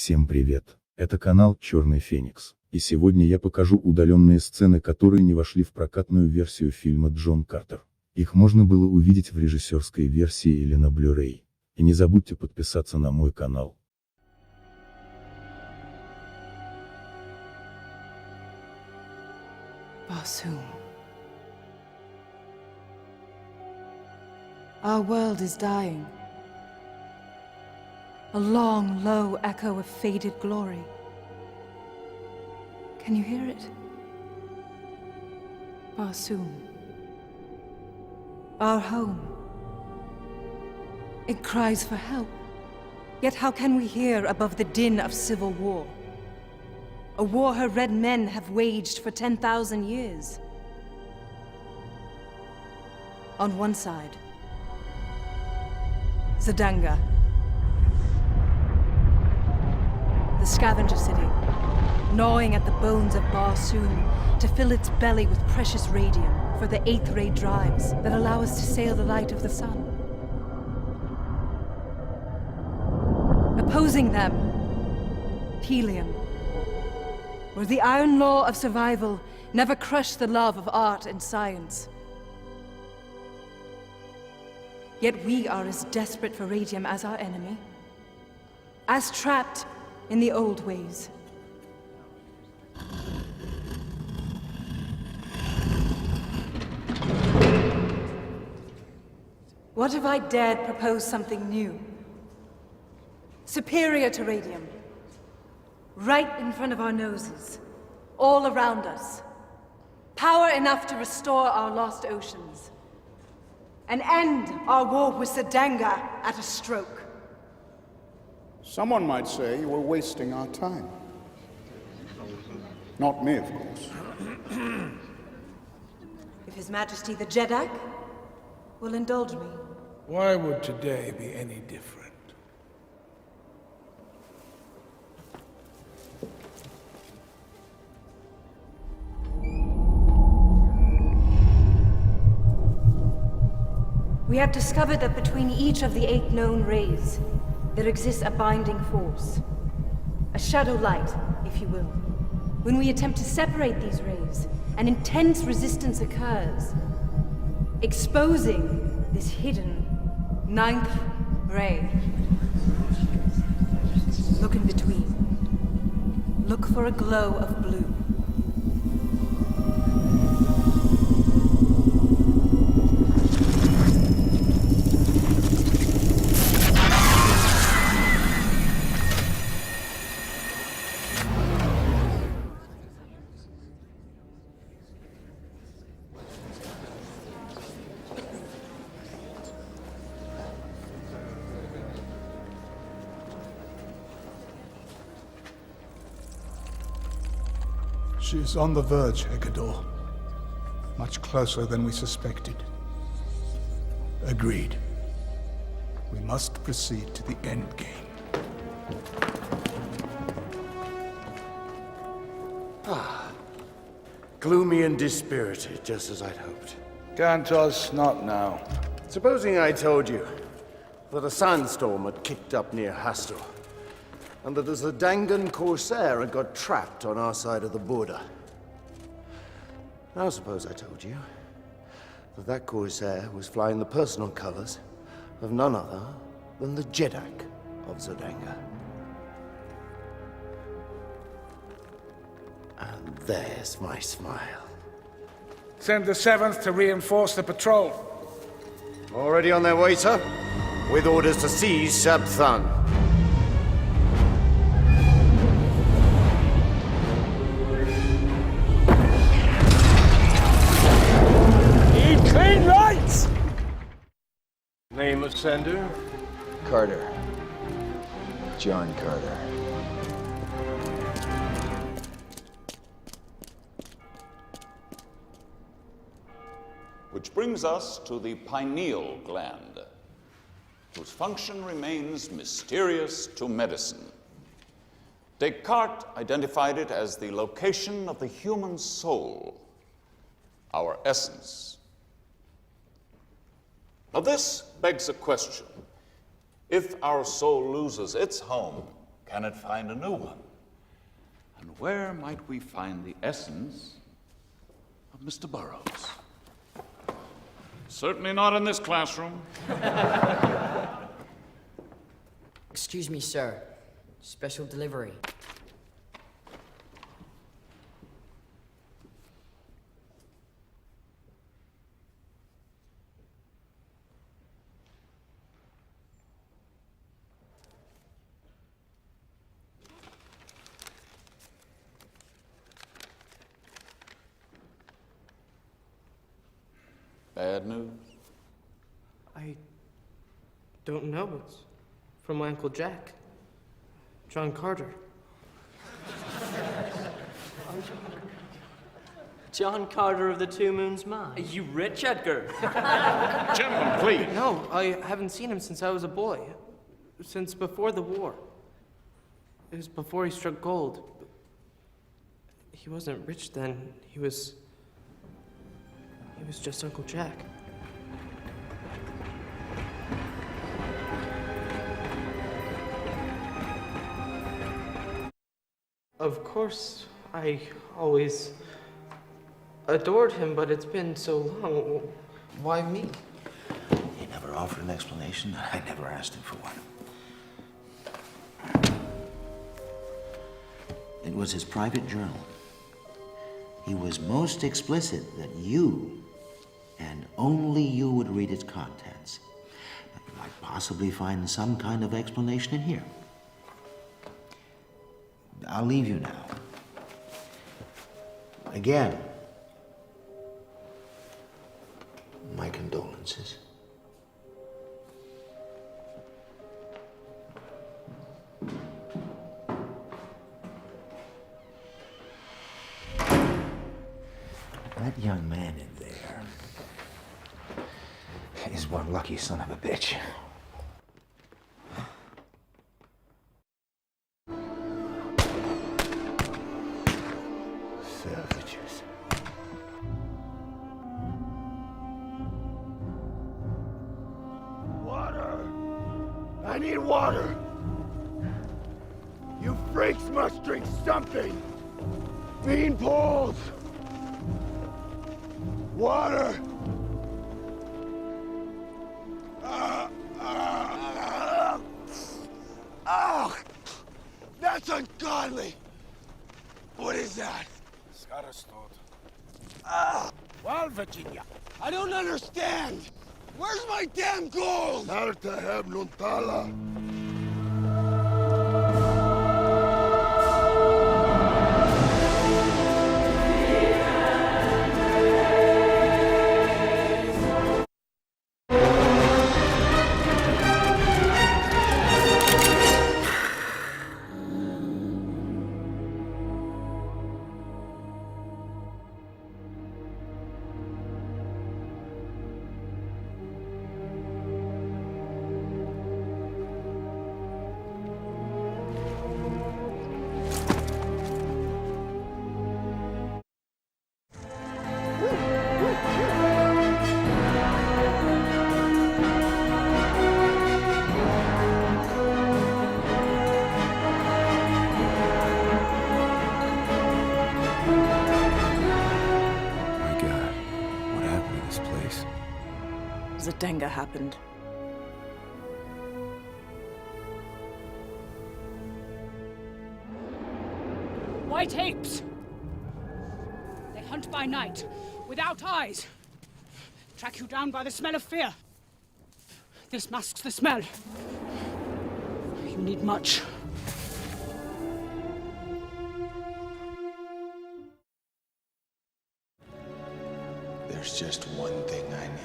Всем привет! Это канал Черный Феникс, и сегодня я покажу удаленные сцены, которые не вошли в прокатную версию фильма Джон Картер. Их можно было увидеть в режиссерской версии или на Blu-ray. И не забудьте подписаться на мой канал. Our world is dying. A long, low echo of faded glory. Can you hear it? Barsoom. Our home. It cries for help. Yet how can we hear above the din of civil war? A war her red men have waged for 10,000 years. On one side, Zidanga, the scavenger city, gnawing at the bones of Barsoom to fill its belly with precious radium for the 8th ray drives that allow us to sail the light of the sun. Opposing them, helium, where the iron law of survival never crushed the love of art and science. Yet we are as desperate for radium as our enemy, as trapped in the old ways. What if I dared propose something new? Superior to radium. Right in front of our noses. All around us. Power enough to restore our lost oceans. And end our war with Zidanga at a stroke. Someone might say you were wasting our time. Not me, of course. If His Majesty the Jeddak will indulge me. Why would today be any different? We have discovered that between each of the 8 known rays, there exists a binding force. A shadow light, if you will. When we attempt to separate these rays, an intense resistance occurs, exposing this hidden 9th ray. Look in between. Look for a glow of blue. She's on the verge, Hecador. Much closer than we suspected. Agreed. We must proceed to the end game. Gloomy and dispirited, just as I'd hoped. Gantos, not now. Supposing I told you that a sandstorm had kicked up near Hastur, and that a Zidangan corsair had got trapped on our side of the border. Now suppose I told you that that corsair was flying the personal colors of none other than the Jeddak of Zidanga. And there's my smile. Send the 7th to reinforce the patrol. Already on their way, sir, with orders to seize Shabthan. Clean lights! Name of sender? Carter. John Carter. Which brings us to the pineal gland, whose function remains mysterious to medicine. Descartes identified it as the location of the human soul, our essence. Now this begs a question. If our soul loses its home, can it find a new one? And where might we find the essence of Mr. Burroughs? Certainly not in this classroom. Excuse me, sir. Special delivery. Bad news? I don't know. It's from my Uncle Jack. John Carter. John Carter of the Two Moons Mine. You rich, Edgar? Gentlemen, please. No, I haven't seen him since I was a boy. Since before the war. It was before he struck gold. He wasn't rich then. He was just Uncle Jack. Of course, I always adored him, but it's been so long. Why me? He never offered an explanation, and I never asked him for one. It was his private journal. He was most explicit that you, and only you, would read its contents. You might possibly find some kind of explanation in here. I'll leave you now. Again, my condolences. That young man in there is one lucky son of a bitch. Savages. Water! I need water! You freaks must drink something! Bean poles! Water! Oh! That's ungodly! What is that? Well, Virginia, I don't understand! Where's my damn gold? Narta heb nuntala. Denga happened. White apes! They hunt by night, without eyes. Track you down by the smell of fear. This masks the smell. You need much. There's just one thing I need.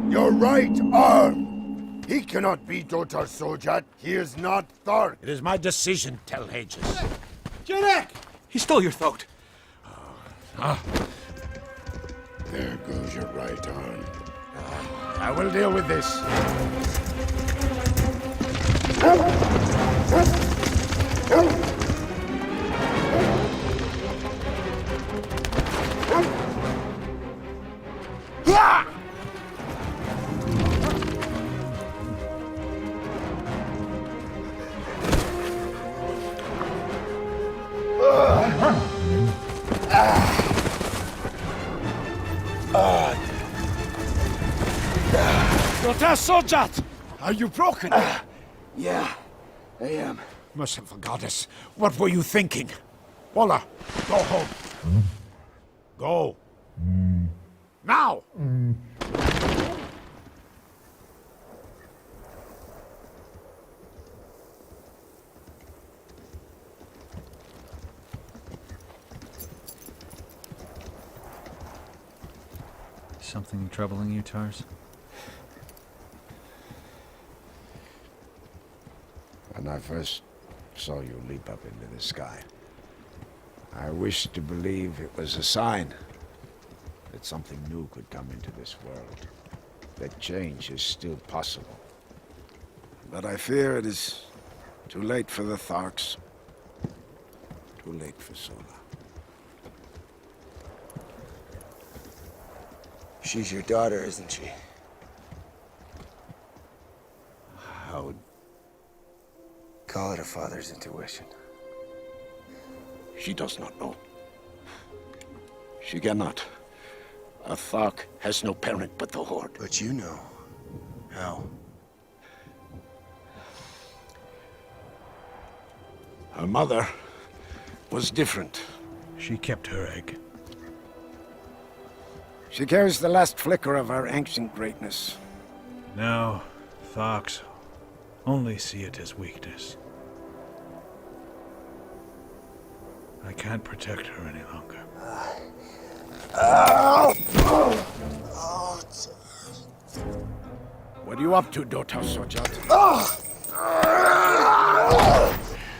Your right arm! He cannot be Dotar Sojat. He is not Thark. It is my decision, Telhages. Janek! He stole your throat. There goes your right arm. I will deal with this. Sojat! Are you broken? Yeah, I am. Merciful goddess, what were you thinking? Walla, go home. Go. Now! Something troubling you, Tars? When I first saw you leap up into the sky, I wished to believe it was a sign that something new could come into this world, that change is still possible. But I fear it is too late for the Tharks, too late for Sola. She's your daughter, isn't she? How? Call it a father's intuition. She does not know. She cannot. A Thark has no parent but the Horde. But you know. How? Her mother was different. She kept her egg. She carries the last flicker of her ancient greatness. Now, Tharks only see it as weakness. I can't protect her any longer. What are you up to, Dota Sojat?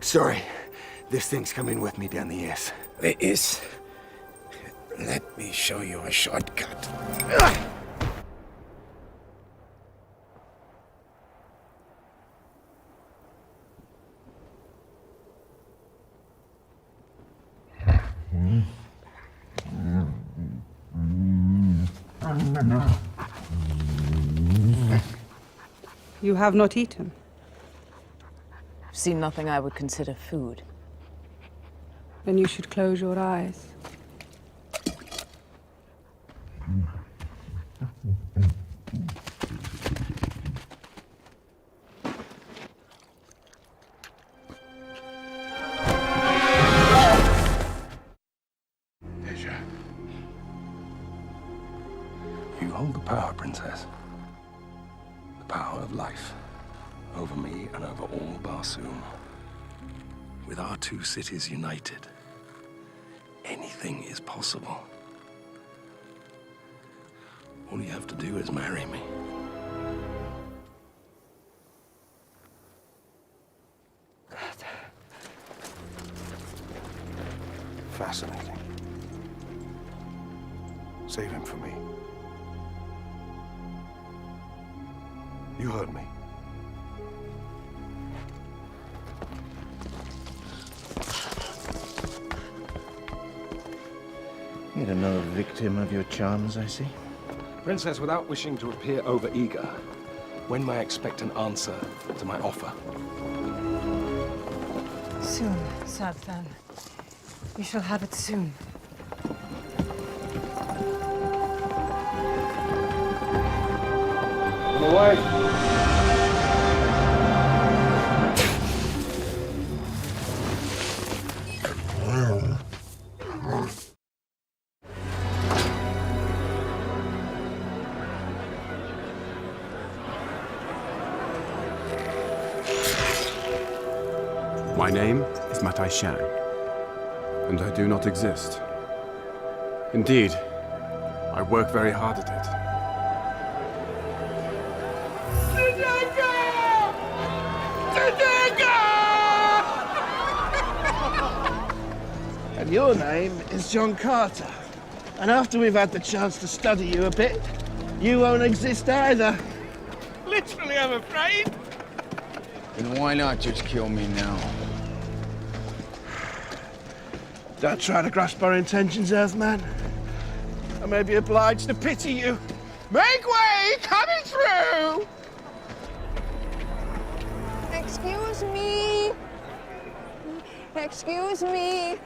Sorry. This thing's coming with me down the ears. There is. Let me show you a shortcut. You have not eaten. Seen nothing I would consider food. Then you should close your eyes. You hold the power, Princess. The power of life. Over me and over all Barsoom. With our two cities united, anything is possible. All you have to do is marry me. Fascinating. Save him for me. You heard me. Yet another victim of your charms, I see. Princess, without wishing to appear over-eager, when may I expect an answer to my offer? Soon, Sadfan. You shall have it soon. Away! My name is Matai Shang, and I do not exist. Indeed, I work very hard at it. And your name is John Carter. And after we've had the chance to study you a bit, you won't exist either. Literally, I'm afraid. Then why not just kill me now? Don't try to grasp our intentions, Earthman. I may be obliged to pity you. Make way! Coming through! Excuse me. Excuse me.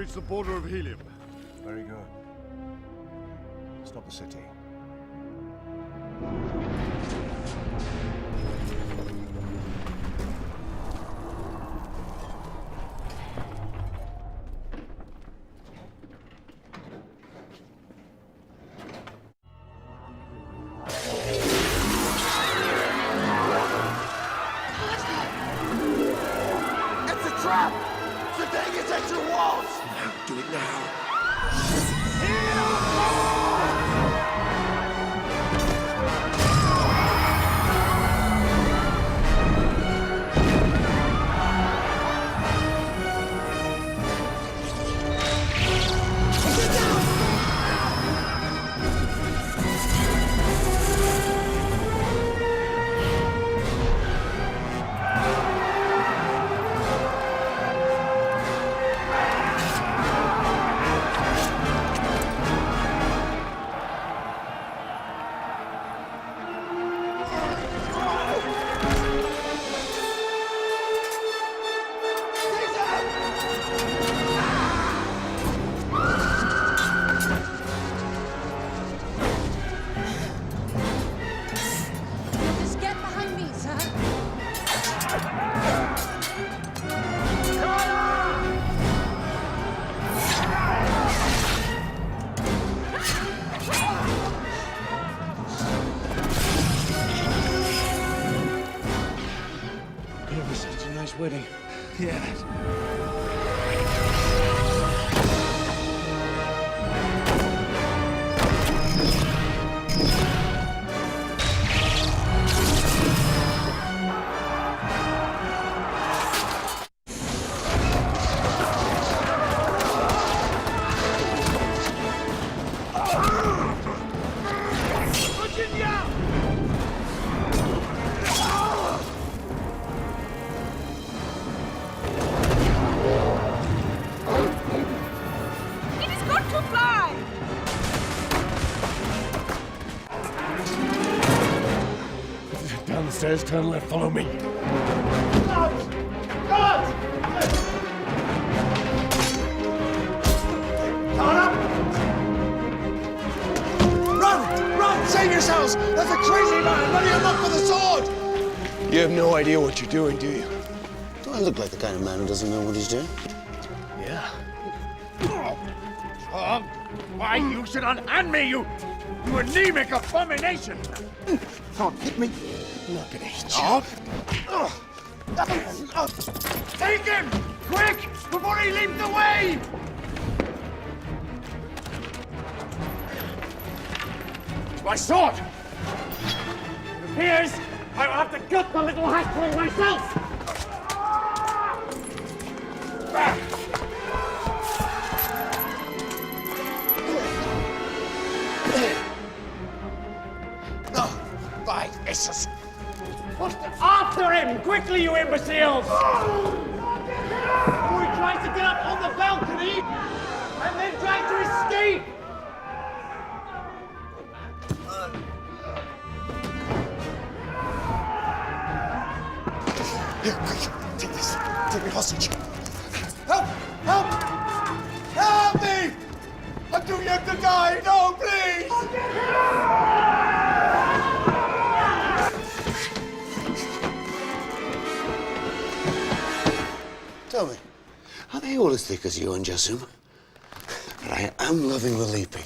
reach the border of Helium. Very good. Stop the city. It's a trap! The thing is at your walls! Do it now. Just get behind me, sir. It was such a nice wedding. Yes. It is good to fly! Down the stairs, turn left, follow me. Run! Run! Save yourselves! That's a crazy man! Ready him up with a sword! You have no idea what you're doing, do you? Do I look like the kind of man who doesn't know what he's doing? Yeah. Why you should unhand me, you anemic abomination! Come on, hit me. I'm not gonna hit you. Take him! Quick! Before he leaps away! My sword! It appears I will have to gut the little hatchling myself! By Jesus! Push after him! Quickly, you imbeciles! Before he tries to get up on the balcony and then tries to escape! Here, quick! Take this! Take me hostage! Help! Help! Help me! I'm too young to die! No, please! Tell me, are they all as thick as you and Jasum? But I am loving the leaping.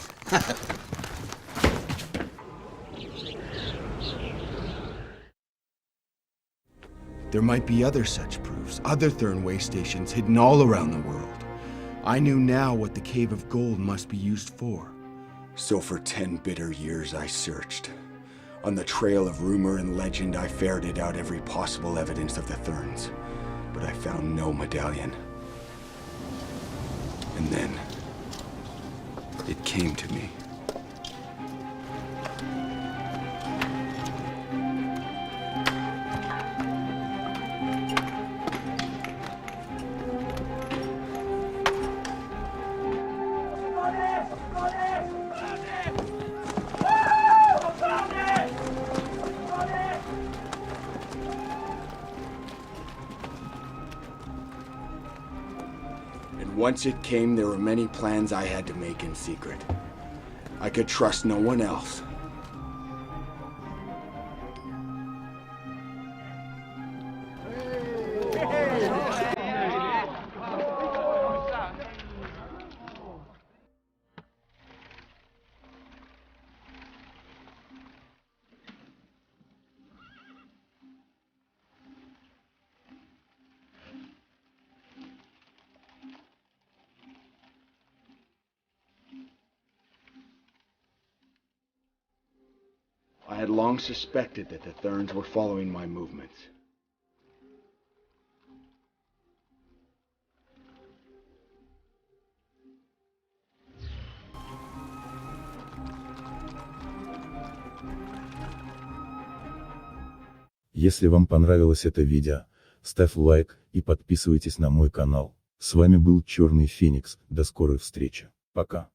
There might be other such proofs, other Thurnway stations hidden all around the world. I knew now what the Cave of Gold must be used for. So for 10 bitter years I searched. On the trail of rumor and legend, I ferreted out every possible evidence of the Thurns. But I found no medallion. And then, it came to me. Once it came, there were many plans I had to make in secret. I could trust no one else. I had long suspected that the Therns were following my movements. Если вам понравилось это видео, ставь лайк и подписывайтесь на мой канал. С вами был Черный Феникс, до скорой встречи, пока.